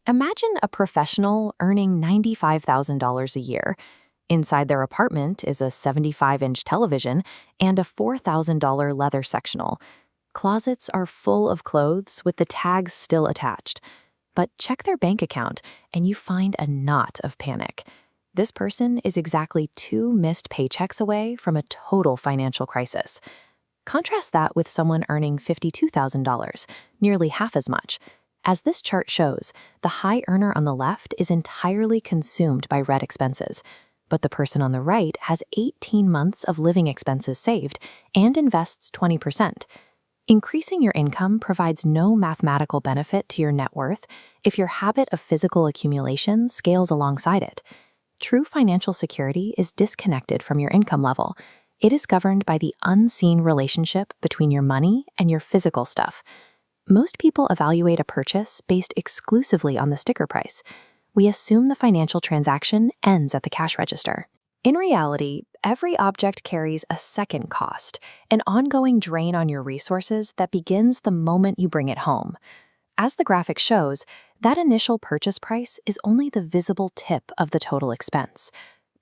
Imagine a professional earning $95,000 a year. Inside their apartment is a 75-inch television and a $4,000 leather sectional. Closets are full of clothes with the tags still attached. But check their bank account and you find a knot of panic. This person is exactly 2 missed paychecks away from a total financial crisis. Contrast that with someone earning $52,000, nearly half as much. As this chart shows, the high earner on the left is entirely consumed by red expenses, but the person on the right has 18 months of living expenses saved and invests 20%. Increasing your income provides no mathematical benefit to your net worth if your habit of physical accumulation scales alongside it. True financial security is disconnected from your income level. It is governed by the unseen relationship between your money and your physical stuff. Most people evaluate a purchase based exclusively on the sticker price. We assume the financial transaction ends at the cash register. In reality, every object carries a second cost, an ongoing drain on your resources that begins the moment you bring it home. As the graphic shows, that initial purchase price is only the visible tip of the total expense.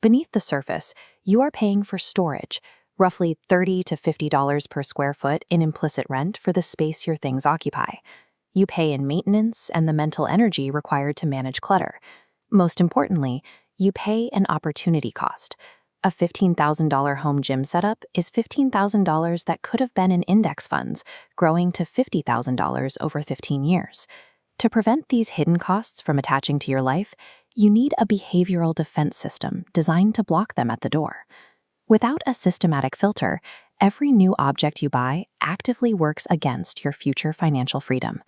Beneath the surface, you are paying for storage, roughly $30 to $50 per square foot in implicit rent for the space your things occupy. You pay in maintenance and the mental energy required to manage clutter. Most importantly, you pay an opportunity cost. A $15,000 home gym setup is $15,000 that could have been in index funds, growing to $50,000 over 15 years. To prevent these hidden costs from attaching to your life, you need a behavioral defense system designed to block them at the door. Without a systematic filter, every new object you buy actively works against your future financial freedom.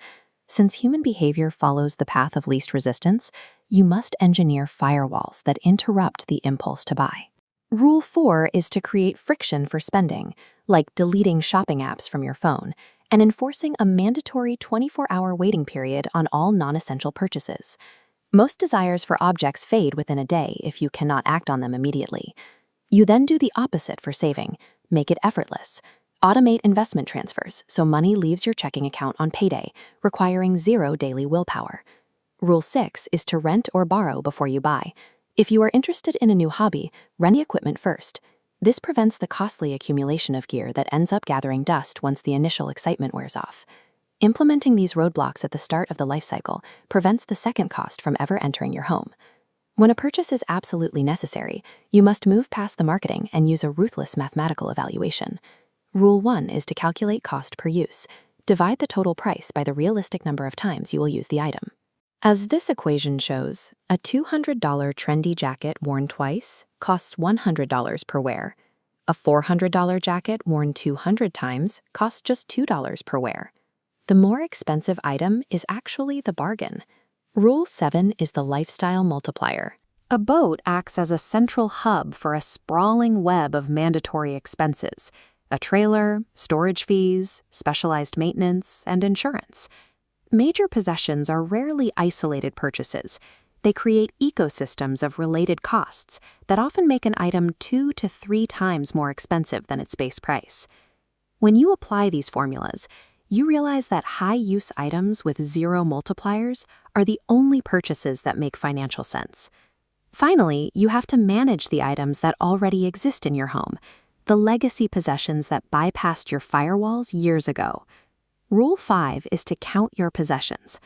Since human behavior follows the path of least resistance, you must engineer firewalls that interrupt the impulse to buy. Rule 4 is to create friction for spending, like deleting shopping apps from your phone, and enforcing a mandatory 24-hour waiting period on all non-essential purchases. Most desires for objects fade within a day if you cannot act on them immediately. You then do the opposite for saving. Make it effortless. Automate investment transfers so money leaves your checking account on payday, requiring 0 daily willpower. Rule 6 is to rent or borrow before you buy. If you are interested in a new hobby, rent the equipment first. This prevents the costly accumulation of gear that ends up gathering dust once the initial excitement wears off. Implementing these roadblocks at the start of the life cycle prevents the second cost from ever entering your home. When a purchase is absolutely necessary, you must move past the marketing and use a ruthless mathematical evaluation. Rule 1 is to calculate cost per use. Divide the total price by the realistic number of times you will use the item. As this equation shows, a $200 trendy jacket worn twice costs $100 per wear. A $400 jacket worn 200 times costs just $2 per wear. The more expensive item is actually the bargain. Rule 7 is the lifestyle multiplier. A boat acts as a central hub for a sprawling web of mandatory expenses: a trailer, storage fees, specialized maintenance, and insurance. Major possessions are rarely isolated purchases. They create ecosystems of related costs that often make an item 2 to 3 times more expensive than its base price. When you apply these formulas, you realize that high-use items with 0 multipliers are the only purchases that make financial sense. Finally, you have to manage the items that already exist in your home, the legacy possessions that bypassed your firewalls years ago. Rule 5 is to count your possessions.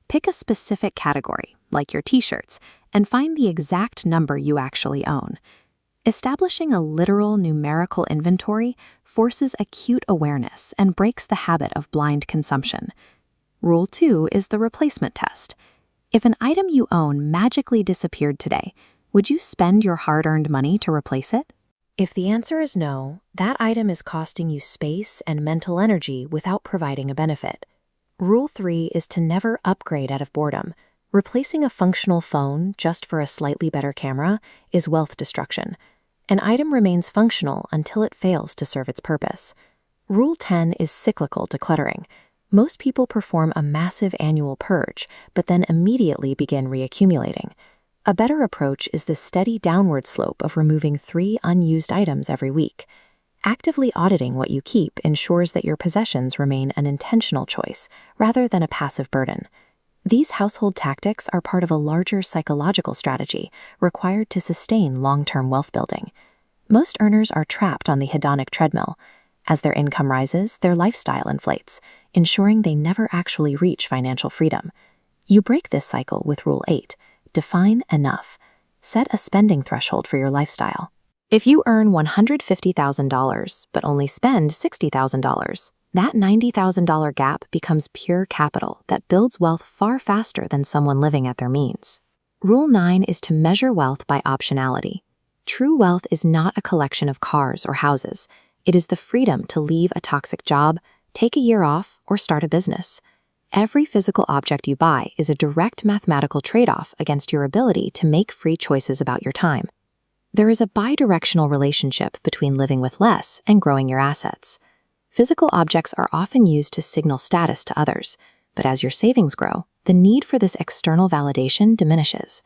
Pick a specific category, like your t-shirts, and find the exact number you actually own. Establishing a literal numerical inventory forces acute awareness and breaks the habit of blind consumption. Rule 2 is the replacement test. If an item you own magically disappeared today, would you spend your hard-earned money to replace it? If the answer is no, that item is costing you space and mental energy without providing a benefit. Rule 3 is to never upgrade out of boredom. Replacing a functional phone just for a slightly better camera is wealth destruction. An item remains functional until it fails to serve its purpose. Rule 10 is cyclical decluttering. Most people perform a massive annual purge, but then immediately begin reaccumulating. A better approach is the steady downward slope of removing 3 unused items every week. Actively auditing what you keep ensures that your possessions remain an intentional choice rather than a passive burden. These household tactics are part of a larger psychological strategy required to sustain long-term wealth building. Most earners are trapped on the hedonic treadmill. As their income rises, their lifestyle inflates, ensuring they never actually reach financial freedom. You break this cycle with Rule 8. Define enough. Set a spending threshold for your lifestyle. If you earn $150,000 but only spend $60,000, that $90,000 gap becomes pure capital that builds wealth far faster than someone living at their means. Rule 9 is to measure wealth by optionality. True wealth is not a collection of cars or houses. It is the freedom to leave a toxic job, take a year off, or start a business. Every physical object you buy is a direct mathematical trade-off against your ability to make free choices about your time. There is a bidirectional relationship between living with less and growing your assets. Physical objects are often used to signal status to others, but as your savings grow, the need for this external validation diminishes.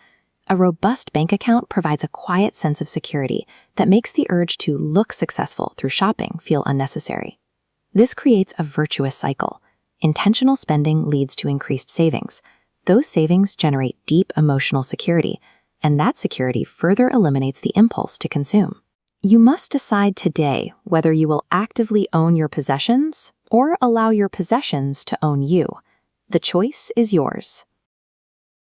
A robust bank account provides a quiet sense of security that makes the urge to look successful through shopping feel unnecessary. This creates a virtuous cycle. Intentional spending leads to increased savings. Those savings generate deep emotional security, and that security further eliminates the impulse to consume. You must decide today whether you will actively own your possessions or allow your possessions to own you. The choice is yours.